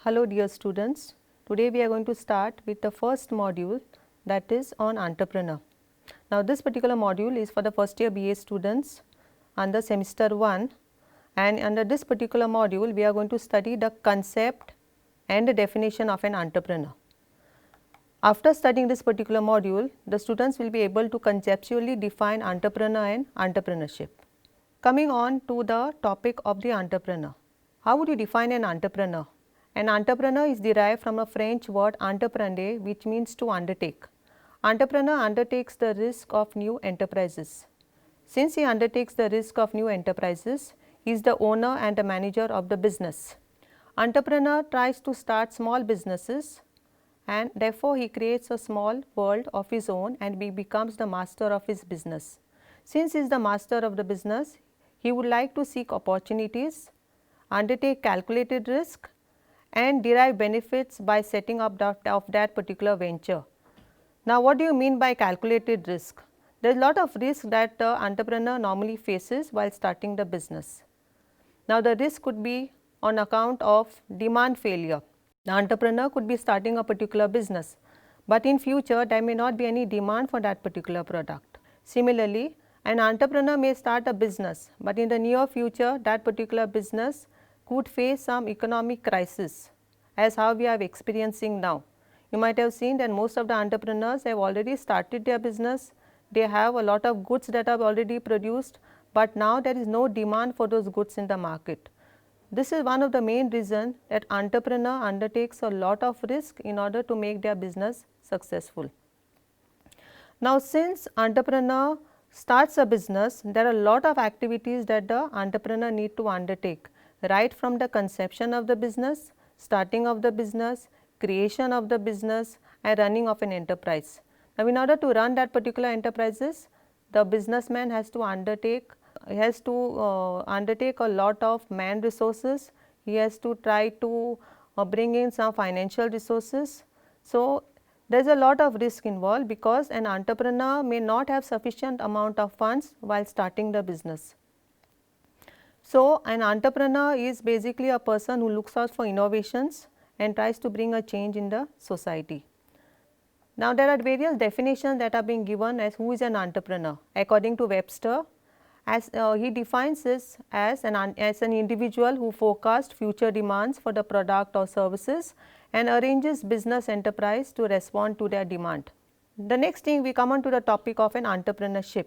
Hello dear students, today we are going to start with the first module, that is on entrepreneur. Now this particular module is for the first year BA students under semester 1, and under this particular module we are going to study the concept and the definition of an entrepreneur. After studying this particular module, the students will be able to conceptually define entrepreneur and entrepreneurship. Coming on to the topic of the entrepreneur. How would you define an entrepreneur? An entrepreneur is derived from a French word entreprendre, which means to undertake. Entrepreneur undertakes the risk of new enterprises. Since he undertakes the risk of new enterprises, he is the owner and the manager of the business. Entrepreneur tries to start small businesses, and therefore he creates a small world of his own and he becomes the master of his business. Since he is the master of the business, he would like to seek opportunities, undertake calculated risk and derive benefits by setting up of that particular venture. Now, what do you mean by calculated risk? There is a lot of risk that the entrepreneur normally faces while starting the business. Now, the risk could be on account of demand failure. The entrepreneur could be starting a particular business, but in future there may not be any demand for that particular product. Similarly, an entrepreneur may start a business, but in the near future that particular business could face some economic crisis, as how we are experiencing now. You might have seen that most of the entrepreneurs have already started their business, they have a lot of goods that are already produced, but now there is no demand for those goods in the market. This is one of the main reasons that entrepreneur undertakes a lot of risk in order to make their business successful. Now, since entrepreneur starts a business, there are a lot of activities that the entrepreneur need to undertake, right from the conception of the business, starting of the business, creation of the business and running of an enterprise. Now, in order to run that particular enterprises, the businessman has to undertake a lot of man resources, he has to try to bring in some financial resources. So, there is a lot of risk involved because an entrepreneur may not have sufficient amount of funds while starting the business. So, an entrepreneur is basically a person who looks out for innovations and tries to bring a change in the society. Now, there are various definitions that are being given as who is an entrepreneur. According to Webster, as he defines this as an individual who forecasts future demands for the product or services and arranges business enterprise to respond to their demand. The next thing, we come on to the topic of an entrepreneurship.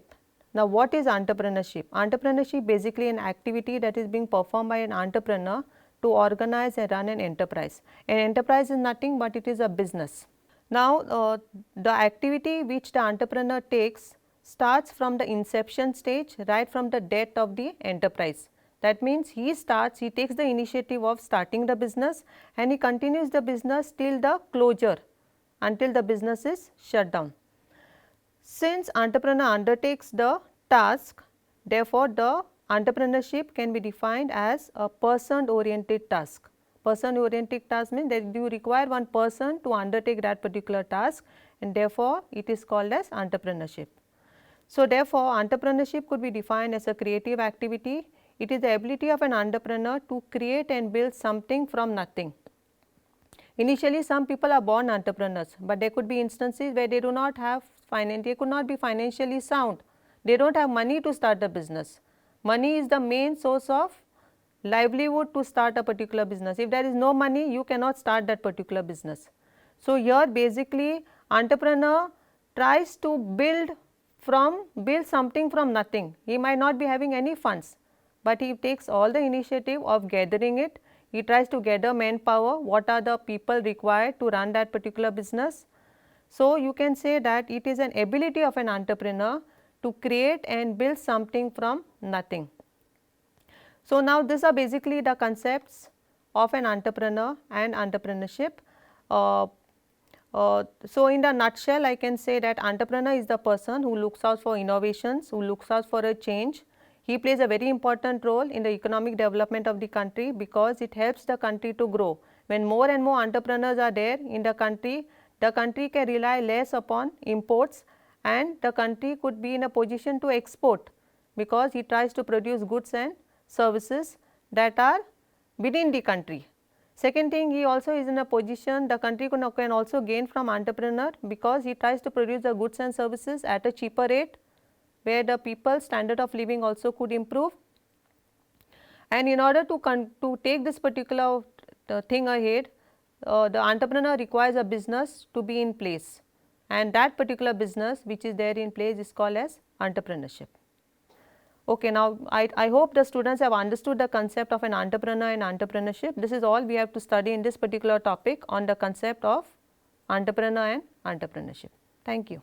Now, what is entrepreneurship? Entrepreneurship basically an activity that is being performed by an entrepreneur to organize and run an enterprise. An enterprise is nothing but it is a business. Now, the activity which the entrepreneur takes starts from the inception stage, right from the death of the enterprise. That means he takes the initiative of starting the business and he continues the business till the closure, until the business is shut down. Since entrepreneur undertakes the task, therefore, the entrepreneurship can be defined as a person oriented task. Person oriented task means that you require one person to undertake that particular task and therefore, it is called as entrepreneurship. So, therefore, entrepreneurship could be defined as a creative activity. It is the ability of an entrepreneur to create and build something from nothing. Initially, some people are born entrepreneurs, but there could be instances where they do not have they could not be financially sound. They do not have money to start the business. Money is the main source of livelihood to start a particular business. If there is no money, you cannot start that particular business. So, here basically entrepreneur tries to build something from nothing. He might not be having any funds, but he takes all the initiative of gathering it. He tries to gather manpower, what are the people required to run that particular business. So, you can say that it is an ability of an entrepreneur to create and build something from nothing. So, now these are basically the concepts of an entrepreneur and entrepreneurship. So, in the nutshell, I can say that entrepreneur is the person who looks out for innovations, who looks out for a change. He plays a very important role in the economic development of the country because it helps the country to grow. When more and more entrepreneurs are there in the country can rely less upon imports and the country could be in a position to export because he tries to produce goods and services that are within the country. Second thing, he also is in a position, the country can also gain from entrepreneur, because he tries to produce the goods and services at a cheaper rate, where the people's standard of living also could improve. And in order to take this particular thing ahead, the entrepreneur requires a business to be in place, and that particular business which is there in place is called as entrepreneurship. Okay, now I hope the students have understood the concept of an entrepreneur and entrepreneurship. This is all we have to study in this particular topic on the concept of entrepreneur and entrepreneurship. Thank you.